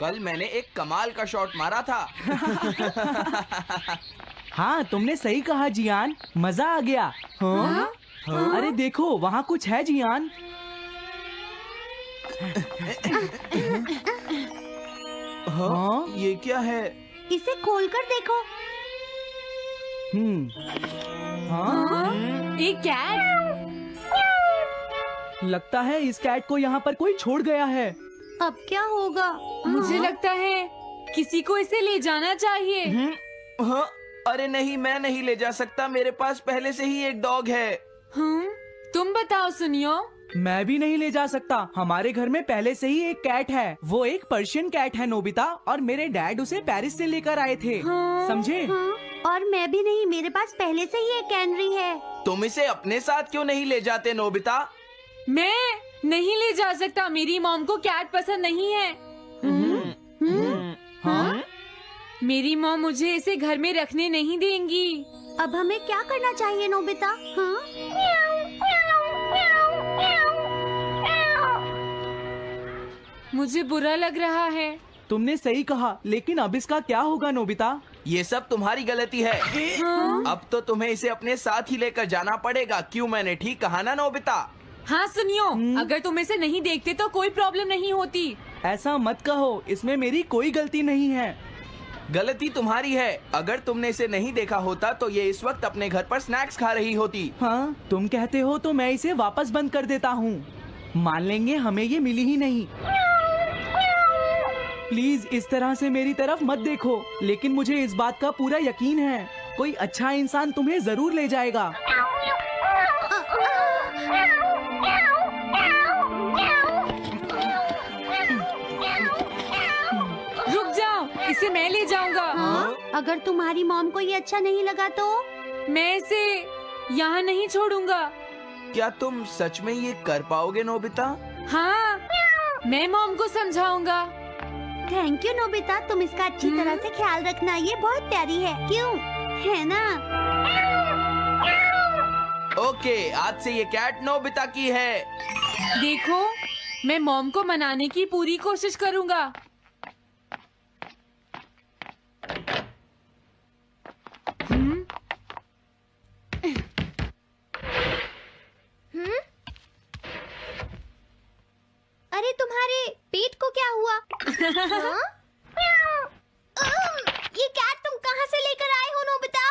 कल मैंने एक कमाल का शॉट मारा था। हाँ, तुमने सही कहा जियान, मजा आ गया। हाँ? अरे देखो, वहाँ कुछ है जियान। हाँ? ये क्या है? इसे खोलकर देखो। हाँ? एक कैट। लगता है इस कैट को यहाँ पर कोई छोड़ गया है। अब क्या होगा? मुझे लगता है किसी को इसे ले जाना चाहिए। हाँ? अरे नहीं, मैं नहीं ले जा सकता, मेरे पास पहले से ही एक डॉग है। तुम बताओ सुनियो। मैं भी नहीं ले जा सकता, हमारे घर में पहले से ही एक कैट है। वो एक पर्शियन कैट है नोबिता, और मेरे डैड उसे पेरिस से लेकर आए थे। समझे? और मैं भी नहीं, मेरे पास पहले से ही एक कैनरी है। तुम इसे अपने साथ क्यों नहीं ले जाते नोबिता? मैं नहीं ले जा सकता, मेरी मॉम को कैट पसंद नहीं है। हाँ? मेरी मॉम मुझे इसे घर में रखने नहीं देंगी। अब हमें क्या करना चाहिए नोबिता? हाँ? मुझे बुरा लग रहा है। तुमने सही कहा, लेकिन अब इसका क्या होगा नोबिता? ये सब तुम्हारी गलती है। अब तो तुम्हें इसे अपने साथ ही लेकर जाना पड़ेगा। क्यों, मैंने ठीक कहा ना नोबिता? हाँ सुनियो, अगर तुम इसे नहीं देखते तो कोई प्रॉब्लम नहीं होती। ऐसा मत कहो, इसमें मेरी कोई गलती नहीं है। गलती तुम्हारी है। अगर तुमने इसे नहीं देखा होता तो ये इस वक्त अपने घर पर स्नैक्स खा रही होती। हाँ, तुम कहते हो तो मैं इसे वापस बंद कर देता हूँ। मान लेंगे हमें ये मिली ही नहीं। प्लीज इस तरह से मेरी तरफ मत देखो, लेकिन मुझे इस बात का पूरा यकीन है, कोई अच्छा इंसान तुम्हें जरूर ले जाएगा। रुक जाओ, इसे मैं ले जाऊंगा। हाँ? अगर तुम्हारी मॉम को ये अच्छा नहीं लगा तो? मैं इसे यहाँ नहीं छोड़ूंगा। क्या तुम सच में ये कर पाओगे नोबिता? हाँ, मैं मॉम को समझाऊंगा। थैंक यू नोबिता, तुम इसका अच्छी तरह से ख्याल रखना, ये बहुत प्यारी है। क्यों, है ना? ओके, आज से ये कैट नोबिता की है। देखो, मैं मॉम को मनाने की पूरी कोशिश करूंगा। अरे तुम्हारे पेट को क्या हुआ? हाँ? ये कैट तुम कहाँ से लेकर आए हो नोबिता?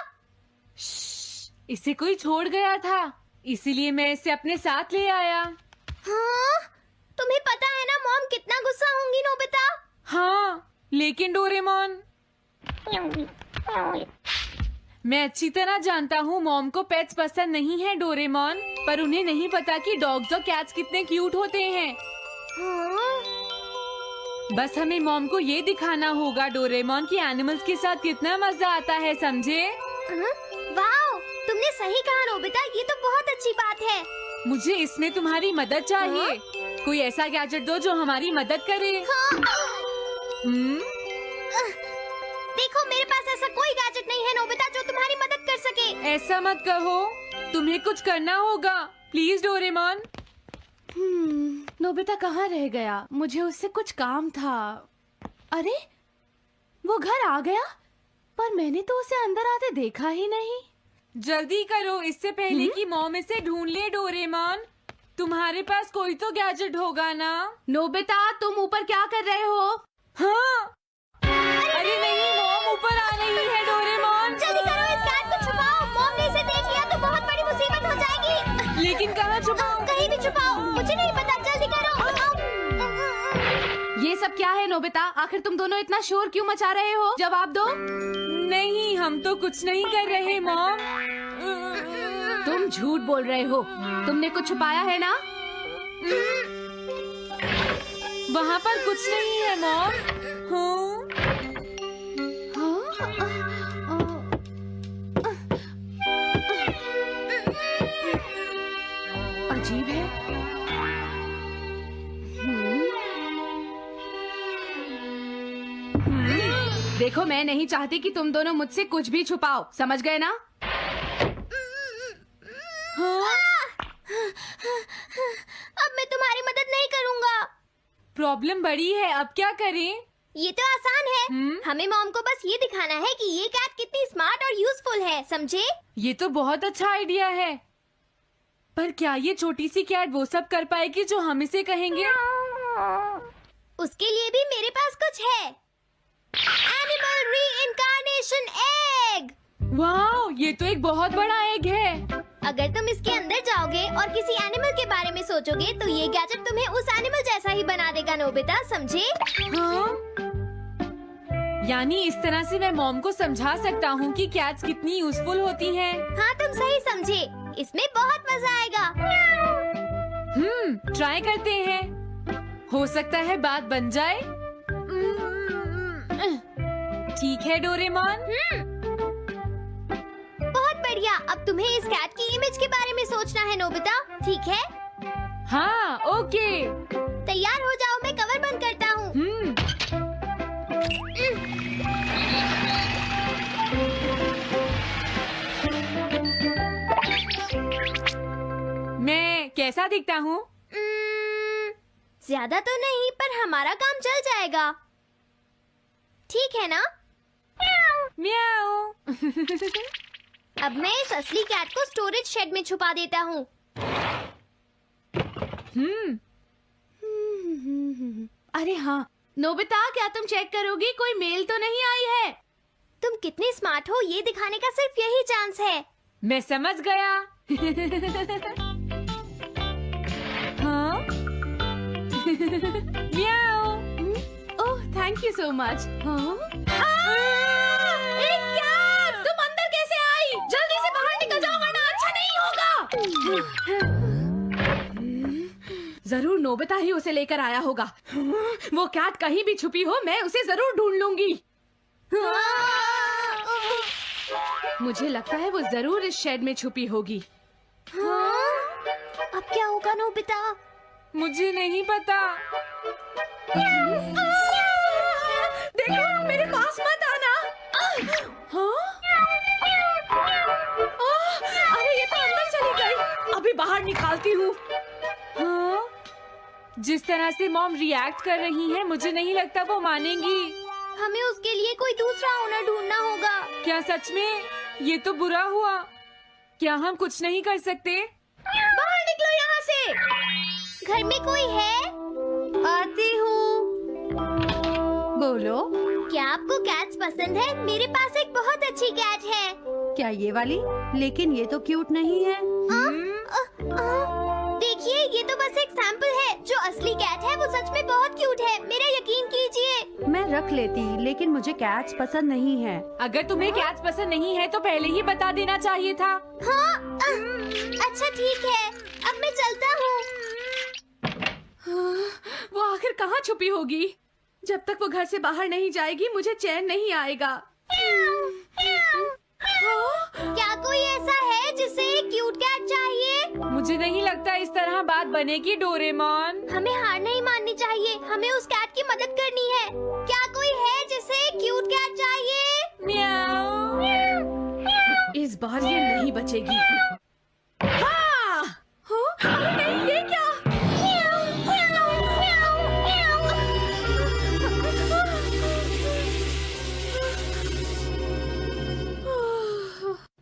इसे कोई छोड़ गया था, इसीलिए मैं इसे अपने साथ ले आया। हाँ? तुम्हें पता है ना मॉम कितना गुस्सा होंगी नोबिता? हाँ, लेकिन डोरेमोन, मैं अच्छी तरह जानता हूँ मॉम को पेट्स पसंद नहीं है डोरेमोन, पर उन्हें नहीं पता कि डॉग्स और कैट्स कितने क्यूट होते हैं। हाँ? बस हमें मॉम को ये दिखाना होगा डोरेमोन कि एनिमल्स के साथ कितना मजा आता है, समझे? हाँ? वाओ, तुमने सही कहा नोबिता, ये तो बहुत अच्छी बात है। मुझे इसमें तुम्हारी मदद चाहिए। कोई ऐसा गैजेट दो जो हमारी मदद करे। हाँ? हम्म? देखो, मेरे पास ऐसा कोई गैजेट नहीं है नोबिता जो तुम्हारी मदद कर सके। ऐसा मत कहो, तुम्हें कुछ करना होगा, प्लीज डोरेमोन। नोबिता कहाँ रह गया? मुझे उससे कुछ काम था। अरे, वो घर आ गया, पर मैंने तो उसे अंदर आते देखा ही नहीं। जल्दी करो, इससे पहले कि मॉम इसे ढूंढ ले डोरेमोन। तुम्हारे पास कोई तो गैजेट होगा ना? नोबिता, तुम ऊपर क्या कर रहे हो? हाँ? अरे नहीं, मॉम ऊपर आ रही है डोरेमोन। जल्दी करो, इस कैट को छुपाओ। मॉम ने इसे देख लिया तो बहुत बड़ी मुसीबत हो जाएगी। लेकिन कहाँ छुपाऊं? कहीं भी छुपाओ, मुझे नहीं पता, जल्दी करो। ये सब क्या है नोबिता? आखिर तुम दोनों इतना शोर क्यों मचा रहे हो? जवाब दो। नहीं, हम तो कुछ नहीं कर रहे मॉम। तुम झूठ बोल रहे हो, तुमने कुछ छुपाया है ना? वहाँ पर कुछ नहीं है मॉम। हाँ? अजीब है। देखो, मैं नहीं चाहती कि तुम दोनों मुझसे कुछ भी छुपाओ, समझ गए ना? अब मैं तुम्हारी मदद नहीं करूँगा। प्रॉब्लम बड़ी है, अब क्या करें? ये तो आसान है। हमें मॉम को बस ये दिखाना है कि ये कैट कितनी स्मार्ट और यूजफुल है, समझे? ये तो बहुत अच्छा आइडिया है, पर क्या ये छोटी सी कैट वो सब कर पाएगी जो हम इसे कहेंगे? उसके लिए भी मेरे पास कुछ है। Animal reincarnation egg. वाह, ये तो एक बहुत बड़ा एग है। अगर तुम इसके अंदर जाओगे और किसी एनिमल के बारे में सोचोगे तो ये गैजेट तुम्हें उस एनिमल जैसा ही बना देगा, नोबिता, समझे? हाँ? यानी इस तरह से मैं मॉम को समझा सकता हूँ कि कैट्स कितनी यूजफुल होती हैं। हाँ, तुम सही समझे। इसमें बहुत मजा आएगा। ट्राई करते हैं। हो सकता है बात बन जाए। ठीक है डोरेमोन। बहुत बढ़िया। अब तुम्हें इस कैट की इमेज के बारे में सोचना है, नोबिता, ठीक है? हाँ, ओके। तैयार हो जाओ, मैं कवर बंद करता हूँ। मैं कैसा दिखता हूँ? ज्यादा तो नहीं, पर हमारा काम चल जाएगा, ठीक है ना? म्याऊ। अब मैं इस असली कैट को स्टोरेज शेड में छुपा देता हूँ। अरे हाँ, नोबिता, क्या तुम चेक करोगी कोई मेल तो नहीं आई है? तुम कितने स्मार्ट हो ये दिखाने का सिर्फ यही चांस है। मैं समझ गया। हाँ? म्याऊ। ओह, थैंक यू सो मच। तुम अंदर कैसे आई? जल्दी से बाहर निकल जाओ वरना अच्छा नहीं होगा। जरूर नोबिता ही उसे लेकर आया होगा। वो कैट कहीं भी छुपी हो, मैं उसे जरूर ढूंढ लूंगी। मुझे लगता है वो जरूर इस शेड में छुपी होगी। अब क्या होगा, नोबिता? मुझे नहीं पता। देखो, मेरे पास मत आना। हाँ? अरे ये तो अंदर चली गई। अभी बाहर निकालती हूँ। हाँ? जिस तरह से मॉम रिएक्ट कर रही है, मुझे नहीं लगता वो मानेंगी। हमें उसके लिए कोई दूसरा ओनर ढूंढना होगा। क्या सच में? ये तो बुरा हुआ। क्या हम कुछ नहीं कर सकते? बाहर निकलो यहाँ से। घर में कोई है? आती हूँ। बोलो, क्या आपको कैट्स पसंद है? मेरे पास एक बहुत अच्छी कैट है। क्या ये वाली? लेकिन ये तो क्यूट नहीं है। देखिए, ये तो बस एक सैंपल है। जो असली कैट है वो सच में बहुत क्यूट है, मेरा यकीन कीजिए। मैं रख लेती, लेकिन मुझे कैट्स पसंद नहीं है। अगर तुम्हें कैट्स पसंद नहीं है तो पहले ही बता देना चाहिए था। हाँ, अच्छा ठीक है, अब मैं चलता हूँ। वो आखिर कहाँ छुपी होगी? जब तक वो घर से बाहर नहीं जाएगी मुझे चैन नहीं आएगा। क्या कोई ऐसा है जिसे एक क्यूट कैट चाहिए? मुझे नहीं लगता इस तरह बात बनेगी डोरेमोन। हमें हार नहीं माननी चाहिए, हमें उस कैट की मदद करनी है। क्या कोई है जिसे एक क्यूट कैट चाहिए? म्याऊ। इस बार ये नहीं बचेगी। हाँ! अरे नहीं, ये क्या?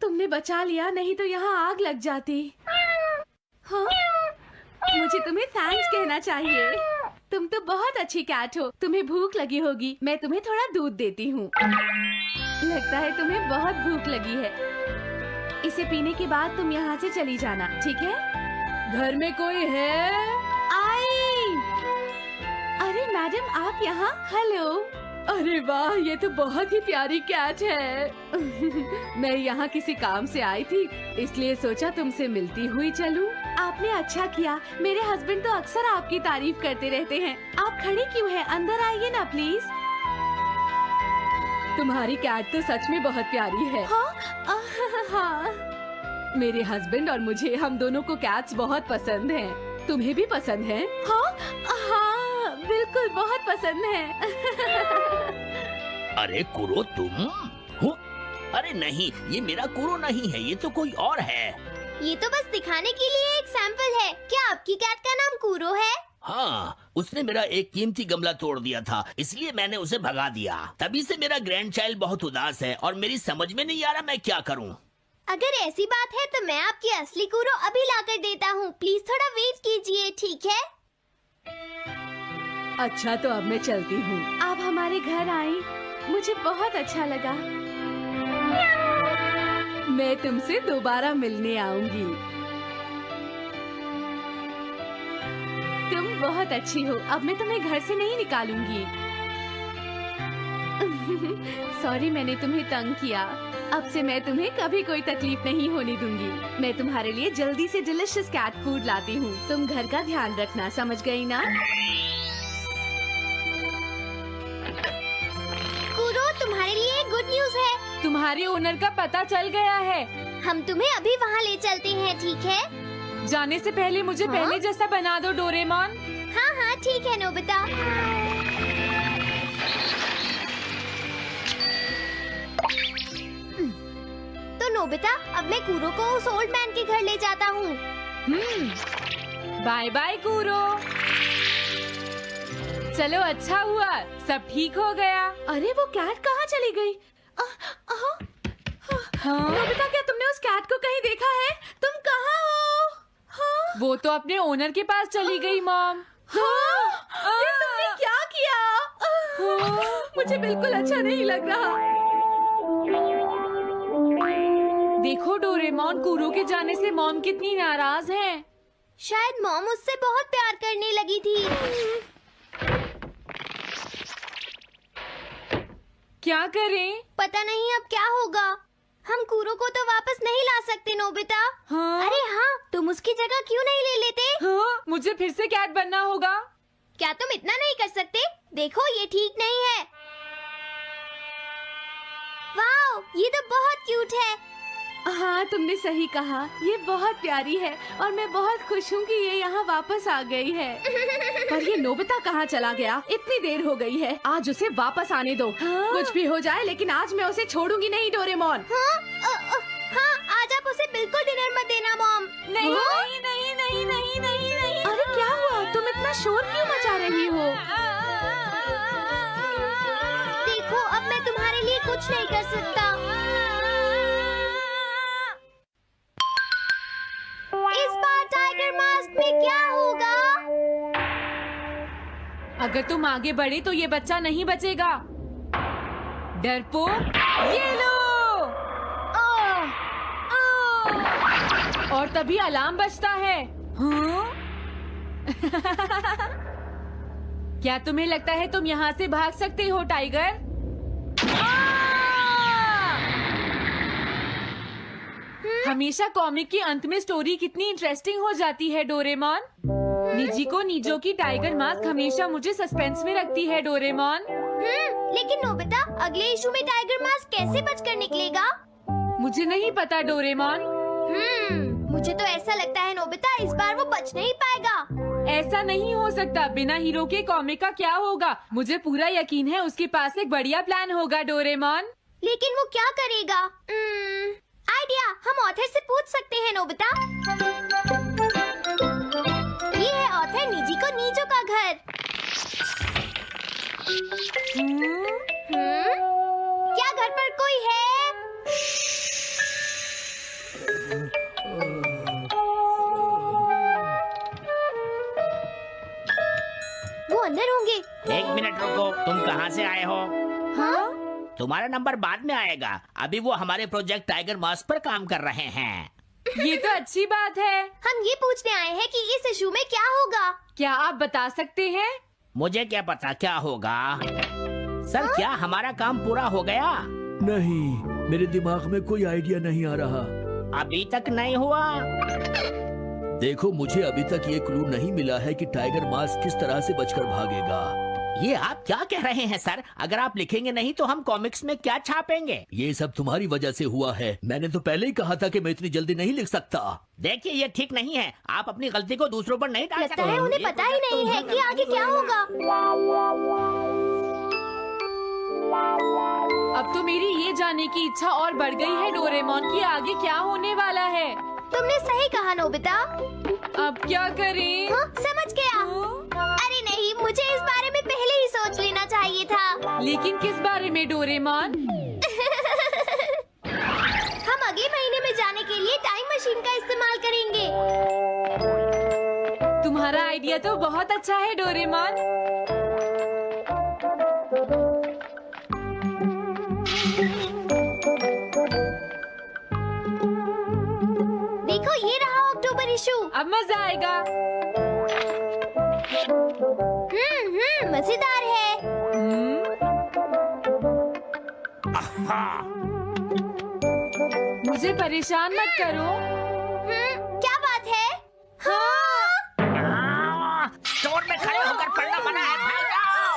तुमने बचा लिया, नहीं तो यहाँ आग लग जाती। हाँ? मुझे तुम्हें थैंक्स कहना चाहिए। तुम तो बहुत अच्छी कैट हो। तुम्हें भूख लगी होगी, मैं तुम्हें थोड़ा दूध देती हूँ। लगता है तुम्हें बहुत भूख लगी है। इसे पीने के बाद तुम यहाँ से चली जाना, ठीक है? घर में कोई है? आई! अरे मैडम, आप यहाँ? हेलो। अरे वाह, ये तो बहुत ही प्यारी कैट है। मैं यहाँ किसी काम से आई थी, इसलिए सोचा तुमसे मिलती हुई चलूं। आपने अच्छा किया। मेरे हस्बैंड तो अक्सर आपकी तारीफ करते रहते हैं। आप खड़ी क्यों हैं? अंदर आइए ना प्लीज। तुम्हारी कैट तो सच में बहुत प्यारी है। हाँ। मेरे हस्बैंड और मुझे, हम दोनों को कैट्स बहुत पसंद हैं। तुम्हें भी पसंद है? हाँ, बिल्कुल बहुत पसंद है। अरे कुरो, तुम हो? अरे नहीं, ये मेरा कुरो नहीं है, ये तो कोई और है। ये तो बस दिखाने के लिए एक सैंपल है। क्या आपकी कैट का नाम कूरो है? हाँ, उसने मेरा एक कीमती गमला तोड़ दिया था, इसलिए मैंने उसे भगा दिया। तभी से मेरा ग्रैंड चाइल्ड बहुत उदास है और मेरी समझ में नहीं आ रहा मैं क्या करूं। अगर ऐसी बात है तो मैं आपकी असली कूरो अभी लाकर देता हूँ। प्लीज थोड़ा वेट कीजिए, ठीक है? अच्छा तो अब मैं चलती हूँ। आप हमारे घर आई, मुझे बहुत अच्छा लगा। मैं तुमसे दोबारा मिलने आऊंगी। तुम बहुत अच्छी हो। अब मैं तुम्हें घर से नहीं निकालूंगी। सॉरी मैंने तुम्हें तंग किया। अब से मैं तुम्हें कभी कोई तकलीफ नहीं होने दूंगी। मैं तुम्हारे लिए जल्दी से डिलिशियस कैट फूड लाती हूँ। तुम घर का ध्यान रखना, समझ गई ना? कूरो, तुम्हारे लिए गुड न्यूज है। तुम्हारे ओनर का पता चल गया है। हम तुम्हें अभी वहाँ ले चलते हैं, ठीक है? जाने से पहले मुझे पहले जैसा बना दो डोरेमोन। हाँ हाँ ठीक है नोबिता। तो नोबिता, अब मैं कूरो को उस ओल्ड मैन के घर ले जाता हूँ। बाय बाय कूरो। चलो अच्छा हुआ, सब ठीक हो गया। अरे वो कैट कहाँ चली गई? हाँ? नोबिता, क्या तुमने उस कैट को कहीं देखा है? तुम कहाँ हो? हाँ? वो तो अपने ओनर के पास चली गई मॉम। हाँ? ये तुमने क्या किया? मुझे बिल्कुल अच्छा नहीं लग रहा। देखो डोरेमोन, कूरो के जाने से मॉम कितनी नाराज हैं। शायद मॉम उससे बहुत प्यार करने लगी थी। क्या करें? पता नहीं अब क्या होगा। हम कूरो को तो वापस नहीं ला सकते नोबिता। हाँ? अरे हाँ, तुम उसकी जगह क्यों नहीं ले लेते? हाँ? मुझे फिर से कैट बनना होगा। क्या तुम इतना नहीं कर सकते? देखो ये ठीक नहीं है। वाओ, ये तो बहुत क्यूट है। हाँ तुमने सही कहा, ये बहुत प्यारी है और मैं बहुत खुश हूँ कि ये यहाँ वापस आ गई है। पर ये नोबिता कहाँ चला गया? इतनी देर हो गई है, आज उसे वापस आने दो। हाँ? कुछ भी हो जाए लेकिन आज मैं उसे छोड़ूंगी नहीं डोरेमोन। हाँ, आज आप उसे बिल्कुल डिनर मत देना मॉम। नहीं हाँ? नहीं नहीं नहीं नहीं नहीं नहीं। अरे क्या हुआ? तुम इतना शोर क्यों मचा रही हो? देखो अब मैं तुम्हारे लिए कुछ नहीं कर सकता। इस बार टाइगर मास्क में क्या होगा? अगर तुम आगे बढ़े तो ये बच्चा नहीं बचेगा। डरपोक, ये लो। और तभी अलार्म बजता है। हाँ? क्या तुम्हें लगता है तुम यहाँ से भाग सकते हो टाइगर? हमेशा कॉमिक के अंत में स्टोरी कितनी इंटरेस्टिंग हो जाती है डोरेमोन। निजी को नीजो की टाइगर मास्क हमेशा मुझे सस्पेंस में रखती है डोरेमोन। लेकिन नोबिता, अगले इशू में टाइगर मास्क कैसे बचकर निकलेगा? मुझे नहीं पता डोरेमोन। मुझे तो ऐसा लगता है नोबिता, इस बार वो बच नहीं पाएगा। ऐसा नहीं हो सकता। बिना हीरो के कॉमिक का क्या होगा? मुझे पूरा यकीन है उसके पास एक बढ़िया प्लान होगा डोरेमोन। लेकिन वो क्या करेगा? आइडिया, हम ऑथर से पूछ सकते हैं नोबिता। ये है ऑथर निजी को नीजो का घर। क्या घर पर कोई है? वो अंदर होंगे। एक मिनट रुको, तुम कहाँ से आए हो? हाँ? तुम्हारा नंबर बाद में आएगा। अभी वो हमारे प्रोजेक्ट टाइगर मास्क पर काम कर रहे हैं। ये तो अच्छी बात है। हम ये पूछने आए हैं कि इस इशू में क्या होगा। क्या आप बता सकते हैं? मुझे क्या पता क्या होगा। सर, क्या हमारा काम पूरा हो गया? नहीं, मेरे दिमाग में कोई आइडिया नहीं आ रहा। अभी तक नहीं हुआ। देखो, मुझे अभी तक ये क्लू नहीं मिला है कि टाइगर मास्क किस तरह से बचकर भागेगा। ये आप क्या कह रहे हैं सर? अगर आप लिखेंगे नहीं तो हम कॉमिक्स में क्या छापेंगे? ये सब तुम्हारी वजह से हुआ है। मैंने तो पहले ही कहा था कि मैं इतनी जल्दी नहीं लिख सकता। देखिए, ये ठीक नहीं है। आप अपनी गलती को दूसरों पर नहीं डाल सकते। लगता है उन्हें पता ही नहीं है कि आगे क्या होगा। अब तो मेरी ये जानने की इच्छा और बढ़ गई है डोरेमोन कि आगे क्या होने वाला है। तुमने सही कहा नोबिता। अब क्या करें? हाँ, समझ गया। अरे नहीं, मुझे इस बारे में पहले ही सोच लेना चाहिए था। लेकिन किस बारे में डोरेमोन? हम अगले महीने में जाने के लिए टाइम मशीन का इस्तेमाल करेंगे। तुम्हारा आइडिया तो बहुत अच्छा है डोरेमोन। देखो ये रहा अक्टूबर इशू। अब मजा आएगा। मजेदार है। मुझे परेशान मत करो। क्या बात है? स्टोर में खड़े होकर पढ़ना मना है, भाग जाओ।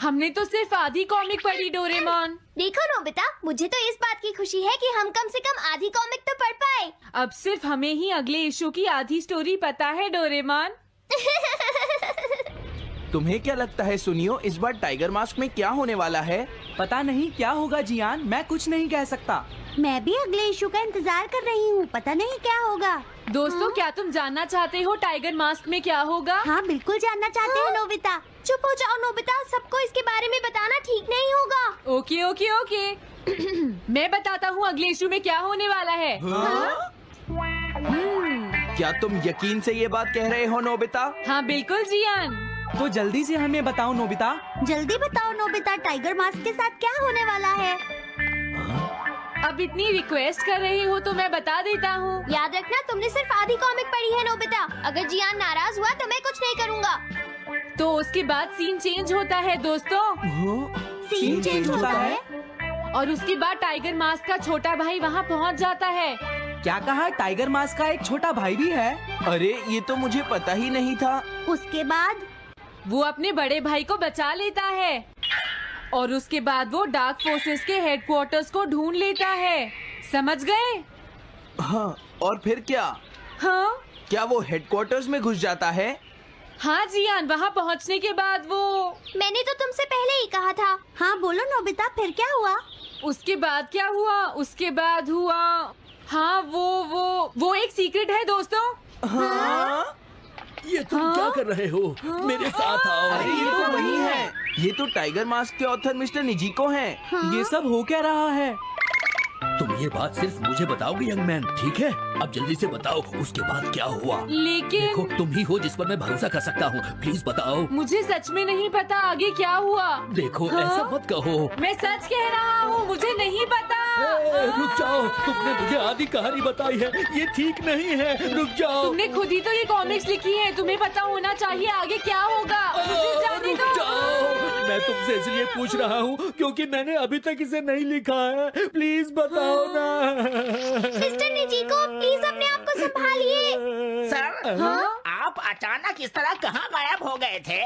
हमने तो सिर्फ आधी कॉमिक पढ़ी डोरेमोन। देखो नोबिता, मुझे तो इस बात की खुशी है कि हम कम से कम आधी कॉमिक तो पढ़ पाए। अब सिर्फ हमें ही अगले इशू की आधी स्टोरी पता है डोरेमोन। तुम्हें क्या लगता है सुनियो, इस बार टाइगर मास्क में क्या होने वाला है? पता नहीं क्या होगा जियान, मैं कुछ नहीं कह सकता। मैं भी अगले इशू का इंतजार कर रही हूँ, पता नहीं क्या होगा। दोस्तों, क्या तुम जानना चाहते हो टाइगर मास्क में क्या होगा? हाँ बिल्कुल जानना चाहते हैं नोबिता। चुप हो जाओ नोबिता, सबको इसके बारे में बताना ठीक नहीं होगा। Okay okay okay. मैं बताता हूँ अगले इशू में क्या होने वाला है। क्या तुम यकीन से ये बात कह रहे हो नोबिता? हाँ बिल्कुल जियान। तो जल्दी से हमें बताओ नोबिता। जल्दी बताओ नोबिता, टाइगर मास्क के साथ क्या होने वाला है? अब इतनी रिक्वेस्ट कर रही हो तो मैं बता देता हूँ। याद रखना, तुमने सिर्फ आधी कॉमिक पढ़ी है नोबिता। अगर जियान नाराज हुआ तो मैं कुछ नहीं करूँगा। तो उसके बाद सीन चेंज होता है दोस्तों, सीन चेंज होता है? और उसके बाद टाइगर मास्क का छोटा भाई वहाँ पहुँच जाता है। क्या कहा? टाइगर मास्क का एक छोटा भाई भी है? अरे ये तो मुझे पता ही नहीं था। उसके बाद वो अपने बड़े भाई को बचा लेता है और उसके बाद वो डार्क फोर्सेस के हेडक्वार्टर्स को ढूंढ लेता है। समझ गए? हाँ, और फिर क्या? हाँ क्या वो हेडक्वार्टर्स में घुस जाता है? हाँ जियान, वहाँ पहुँचने के बाद वो मैंने तो तुमसे पहले ही कहा था। हाँ बोलो नोबिता, फिर क्या हुआ? उसके बाद क्या हुआ? उसके बाद हुआ, हाँ वो एक सीक्रेट है दोस्तों। हाँ? ये तुम क्या कर रहे हो? मेरे साथ आओ। अरे ये तो वही है। ये तो टाइगर मास्क के ऑथर मिस्टर निजिको हैं। ये सब हो क्या रहा है? तुम ये बात सिर्फ मुझे बताओगे यंग मैन, ठीक है? अब जल्दी से बताओ उसके बाद क्या हुआ। लेकिन देखो, तुम ही हो जिस पर मैं भरोसा कर सकता हूँ। प्लीज बताओ। मुझे सच में नहीं पता आगे क्या हुआ। देखो, हाँ? ऐसा मत कहो। मैं सच कह रहा हूँ, मुझे नहीं पता। रुक जाओ, तुमने मुझे आधी कहानी बताई है, ये ठीक नहीं है। रुक जाओ। तुमने खुद ही तो ये कॉमिक्स लिखी है, तुम्हें पता होना चाहिए आगे क्या होगा। मुझे जाने रुक दो। जाओ। मैं तुमसे इसलिए पूछ रहा हूँ क्योंकि मैंने अभी तक इसे नहीं लिखा है। प्लीज बताओ ना। मिस्टर निजिको, प्लीज अपने आप को संभालिए। सर, हाँ? आप अचानक इस तरह कहाँ गायब हो गए थे?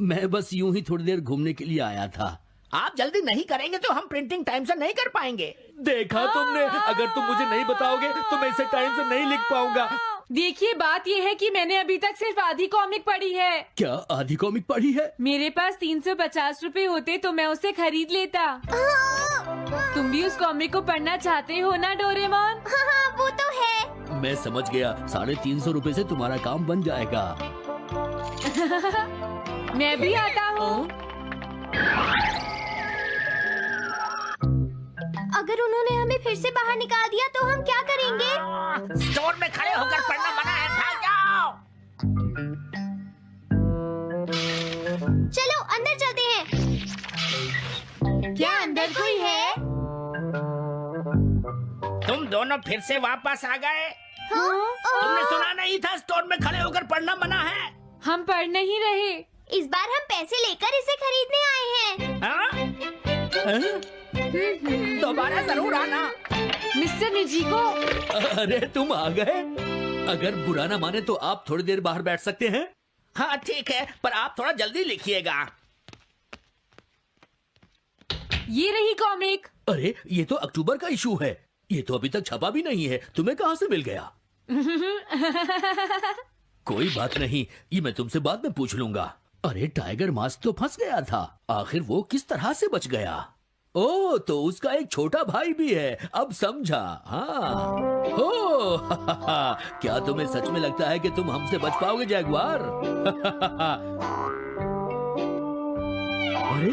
मैं बस यूं ही थोड़ी देर घूमने के लिए आया था। आप जल्दी नहीं करेंगे तो हम प्रिंटिंग टाइम से नहीं कर पाएंगे। देखा तुमने, अगर तुम मुझे नहीं बताओगे तो मैं इसे टाइम से नहीं लिख पाऊंगा। देखिए, बात ये है कि मैंने अभी तक सिर्फ आधी कॉमिक पढ़ी है। क्या आधी कॉमिक पढ़ी है? मेरे पास 350 रुपए होते तो मैं उसे खरीद लेता। तुम भी उस कॉमिक को पढ़ना चाहते हो ना डोरेमोन? हाँ वो तो है। मैं समझ गया, 350 रुपए से तुम्हारा काम बन जाएगा। मैं भी आता हूँ। अगर उन्होंने हमें फिर से बाहर निकाल दिया तो हम क्या करेंगे? स्टोर में खड़े होकर पढ़ना मना है, भाग जाओ। चलो अंदर चलते हैं। क्या अंदर कोई है? तुम दोनों फिर से वापस आ गए। हाँ? तुमने सुना नहीं था स्टोर में खड़े होकर पढ़ना मना है? हम पढ़ नहीं रहे। इस बार हम पैसे लेकर इसे खरीदने आए हैं। हाँ? दोबारा जरूर आना। मिस्टर निजिको, अरे तुम आ गए। अगर बुरा ना माने तो आप थोड़ी देर बाहर बैठ सकते हैं। हाँ ठीक है, पर आप थोड़ा जल्दी लिखिएगा। ये रही कॉमिक। अरे ये तो अक्टूबर का इशू है, ये तो अभी तक छपा भी नहीं है। तुम्हें कहाँ से मिल गया? कोई बात नहीं, ये मैं तुमसे बाद में पूछ लूंगा। अरे टाइगर मास्क तो फंस गया था, आखिर वो किस तरह से बच गया? ओ, तो उसका एक छोटा भाई भी है, अब समझा। हाँ। ओ, क्या तुम्हें सच में लगता है कि तुम हमसे बच पाओगे जैगुआर? अरे,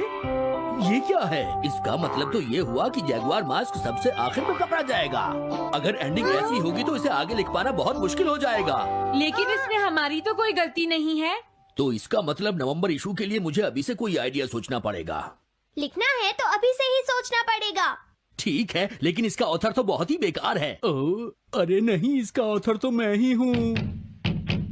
ये क्या है? इसका मतलब तो ये हुआ कि जैगुआर मास्क सबसे आखिर में पकड़ा जाएगा। अगर एंडिंग ऐसी होगी तो इसे आगे लिख पाना बहुत मुश्किल हो जाएगा। लेकिन इसमें हमारी तो कोई गलती नहीं है। तो इसका मतलब नवंबर इशू के लिए मुझे अभी से कोई आइडिया सोचना पड़ेगा। लिखना है तो अभी से ही सोचना पड़ेगा। ठीक है, लेकिन इसका ऑथर तो बहुत ही बेकार है। अरे नहीं, इसका ऑथर तो मैं ही हूँ।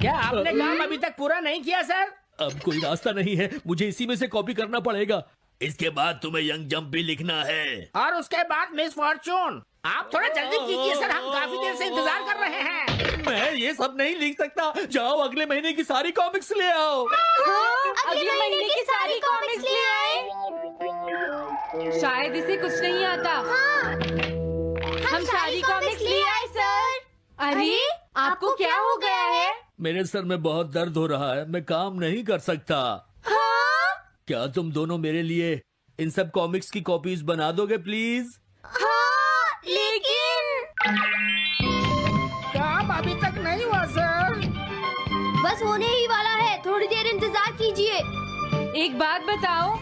क्या आपने काम अभी तक पूरा नहीं किया सर? अब कोई रास्ता नहीं है, मुझे इसी में से कॉपी करना पड़ेगा। इसके बाद तुम्हें यंग जंप भी लिखना है। और उसके बाद मिस फॉर्चून। आप थोड़ा जल्दी कीजिए सर, हम काफी देर से इंतजार कर रहे हैं। मैं ये सब नहीं लिख सकता। जाओ अगले महीने की सारी कॉमिक्स ले आओ। अगले महीने की सारी कॉमिक्स ले आए। शायद इसे कुछ नहीं आता। हम सारी कॉमिक्स ले आए सर। अरे आपको क्या हो गया है? मेरे सर में बहुत दर्द हो रहा है, मैं काम नहीं कर सकता। क्या तुम दोनों मेरे लिए इन सब कॉमिक्स की कॉपीज बना दोगे प्लीज? लेकिन काम अभी तक नहीं हुआ सर। बस होने ही वाला है, थोड़ी देर इंतजार कीजिए। एक बात बताओ,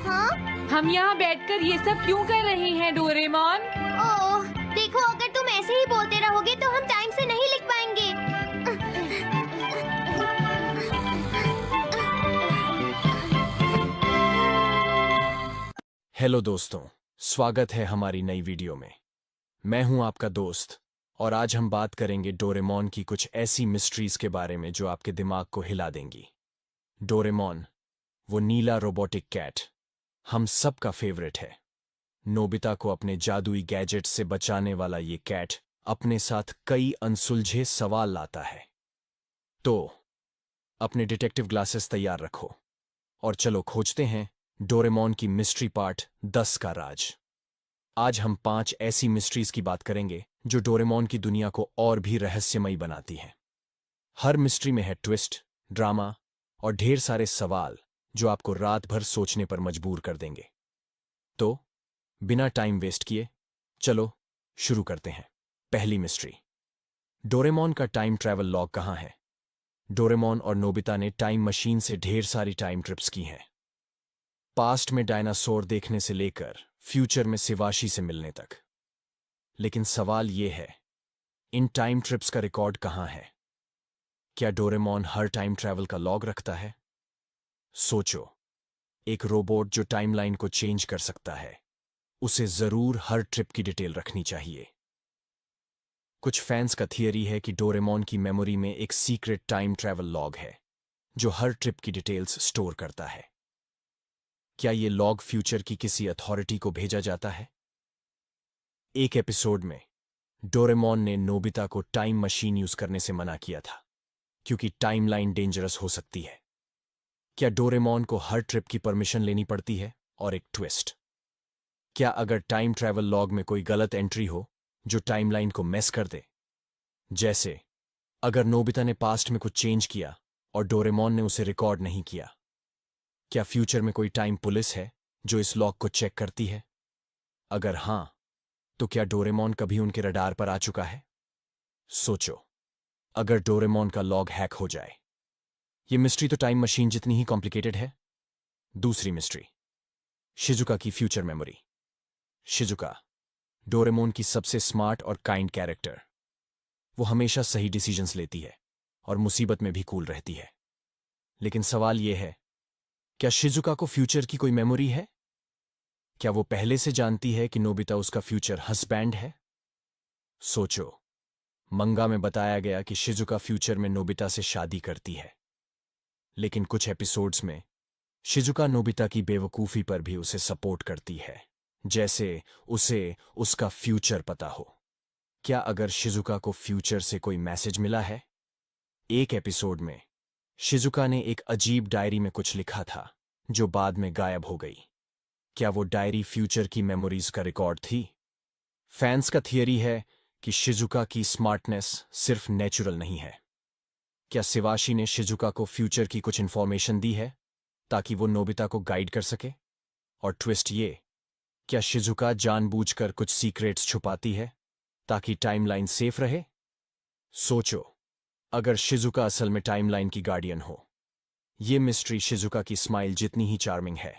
हम यहाँ बैठकर ये सब क्यों कर रहे हैं डोरेमोन? ओह, देखो अगर तुम ऐसे ही बोलते रहोगे तो हम टाइम से नहीं लिख पाएंगे। हेलो दोस्तों, स्वागत है हमारी नई वीडियो में। मैं हूं आपका दोस्त और आज हम बात करेंगे डोरेमोन की कुछ ऐसी मिस्ट्रीज के बारे में जो आपके दिमाग को हिला देंगी। डोरेमोन, वो नीला रोबोटिक कैट, हम सबका फेवरेट है। नोबिता को अपने जादुई गैजेट से बचाने वाला ये कैट अपने साथ कई अनसुलझे सवाल लाता है। तो अपने डिटेक्टिव ग्लासेस तैयार रखो और चलो खोजते हैं डोरेमोन की मिस्ट्री पार्ट 10 का राज। आज हम 5 ऐसी मिस्ट्रीज की बात करेंगे जो डोरेमोन की दुनिया को और भी रहस्यमयी बनाती हैं। हर मिस्ट्री में है ट्विस्ट, ड्रामा और ढेर सारे सवाल जो आपको रात भर सोचने पर मजबूर कर देंगे। तो बिना टाइम वेस्ट किए चलो शुरू करते हैं। पहली मिस्ट्री, डोरेमोन का टाइम ट्रैवल लॉग कहाँ है? डोरेमोन और नोबिता ने टाइम मशीन से ढेर सारी टाइम ट्रिप्स की हैं। पास्ट में डायनासोर देखने से लेकर फ्यूचर में शिवाशी से मिलने तक। लेकिन सवाल ये है, इन टाइम ट्रिप्स का रिकॉर्ड कहाँ है? क्या डोरेमोन हर टाइम ट्रैवल का लॉग रखता है? सोचो, एक रोबोट जो टाइमलाइन को चेंज कर सकता है, उसे जरूर हर ट्रिप की डिटेल रखनी चाहिए। कुछ फैंस का थियरी है कि डोरेमोन की मेमोरी में एक सीक्रेट टाइम ट्रैवल लॉग है जो हर ट्रिप की डिटेल्स स्टोर करता है। क्या ये लॉग फ्यूचर की किसी अथॉरिटी को भेजा जाता है? एक एपिसोड में डोरेमोन ने नोबिता को टाइम मशीन यूज करने से मना किया था क्योंकि टाइमलाइन डेंजरस हो सकती है। क्या डोरेमोन को हर ट्रिप की परमिशन लेनी पड़ती है? और एक ट्विस्ट, क्या अगर टाइम ट्रैवल लॉग में कोई गलत एंट्री हो जो टाइमलाइन को मेस कर दे? जैसे अगर नोबिता ने पास्ट में कुछ चेंज किया और डोरेमोन ने उसे रिकॉर्ड नहीं किया, क्या फ्यूचर में कोई टाइम पुलिस है जो इस लॉग को चेक करती है? अगर हां, तो क्या डोरेमोन कभी उनके रडार पर आ चुका है? सोचो, अगर डोरेमोन का लॉग हैक हो जाए। ये मिस्ट्री तो टाइम मशीन जितनी ही कॉम्प्लिकेटेड है। दूसरी मिस्ट्री, शिजुका की फ्यूचर मेमोरी। शिजुका, डोरेमोन की सबसे स्मार्ट और काइंड कैरेक्टर। वो हमेशा सही डिसीजंस लेती है और मुसीबत में भी कूल रहती है। लेकिन सवाल यह है, क्या शिजुका को फ्यूचर की कोई मेमोरी है? क्या वो पहले से जानती है कि नोबिता उसका फ्यूचर हस्बैंड है? सोचो, मंगा में बताया गया कि शिजुका फ्यूचर में नोबिता से शादी करती है, लेकिन कुछ एपिसोड्स में शिजुका नोबिता की बेवकूफी पर भी उसे सपोर्ट करती है, जैसे उसे उसका फ्यूचर पता हो। क्या अगर शिजुका को फ्यूचर से कोई मैसेज मिला है? एक एपिसोड में शिजुका ने एक अजीब डायरी में कुछ लिखा था जो बाद में गायब हो गई। क्या वो डायरी फ्यूचर की मेमोरीज का रिकॉर्ड थी? फैंस का थियरी है कि शिजुका की स्मार्टनेस सिर्फ नेचुरल नहीं है। क्या शिवाशी ने शिजुका को फ्यूचर की कुछ इंफॉर्मेशन दी है ताकि वो नोबिता को गाइड कर सके? और ट्विस्ट ये क्या शिजुका जानबूझकर कुछ सीक्रेट्स छुपाती है ताकि टाइमलाइन सेफ रहे? सोचो, अगर शिजुका असल में टाइमलाइन की गार्डियन हो। ये मिस्ट्री शिजुका की स्माइल जितनी ही चार्मिंग है।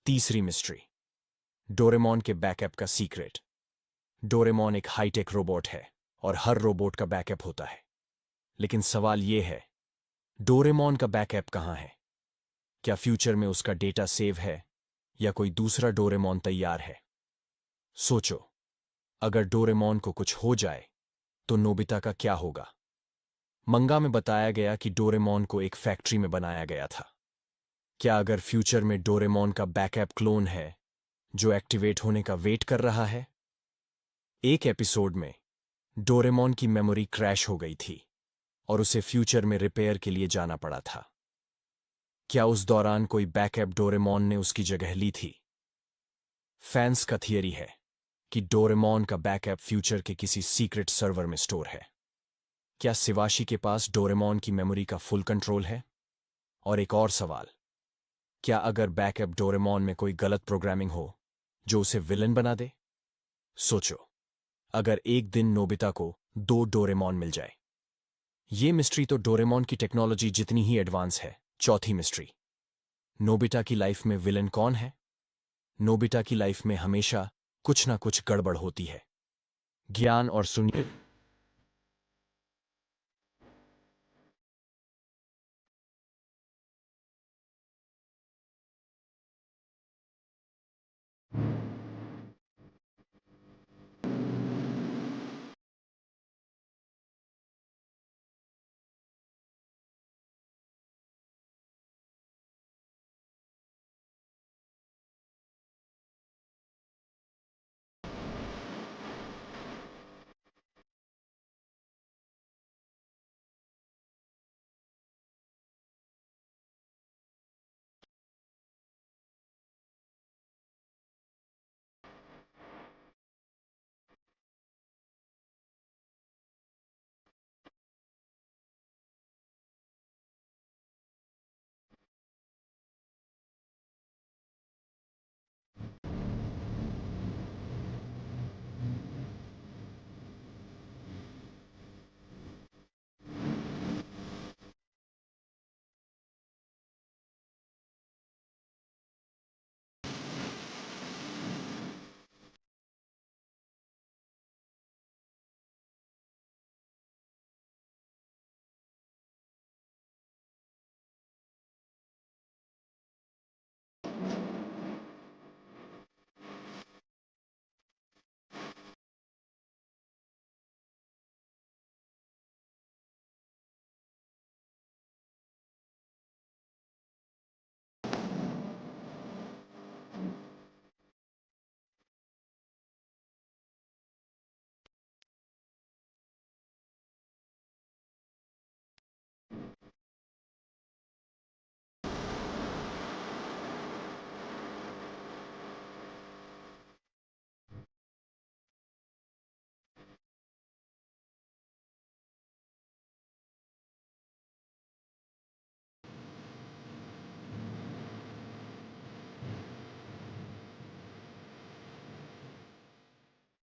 तीसरी मिस्ट्री, डोरेमोन के बैकअप का सीक्रेट। डोरेमोन एक हाईटेक रोबोट है और हर रोबोट का बैकअप होता है, लेकिन सवाल यह है, डोरेमोन का बैकअप कहां है? क्या फ्यूचर में उसका डेटा सेव है या कोई दूसरा डोरेमोन तैयार है? सोचो, अगर डोरेमोन को कुछ हो जाए तो नोबिता का क्या होगा? मंगा में बताया गया कि डोरेमोन को एक फैक्ट्री में बनाया गया था। क्या अगर फ्यूचर में डोरेमोन का बैकअप क्लोन है जो एक्टिवेट होने का वेट कर रहा है? एक एपिसोड में डोरेमोन की मेमोरी क्रैश हो गई थी और उसे फ्यूचर में रिपेयर के लिए जाना पड़ा था। क्या उस दौरान कोई बैकअप डोरेमोन ने उसकी जगह ली थी? फैंस का थियरी है कि डोरेमोन का बैकअप फ्यूचर के किसी सीक्रेट सर्वर में स्टोर है। क्या शिवाशी के पास डोरेमोन की मेमोरी का फुल कंट्रोल है? और एक और सवाल, क्या अगर बैकअप डोरेमोन में कोई गलत प्रोग्रामिंग हो जो उसे विलन बना दे? सोचो, अगर एक दिन नोबिता को 2 डोरेमोन मिल जाए। ये मिस्ट्री तो डोरेमोन की टेक्नोलॉजी जितनी ही एडवांस है। चौथी मिस्ट्री, नोबिता की लाइफ में विलन कौन है? नोबिता की लाइफ में हमेशा कुछ ना कुछ गड़बड़ होती है। ज्ञान और सुनिए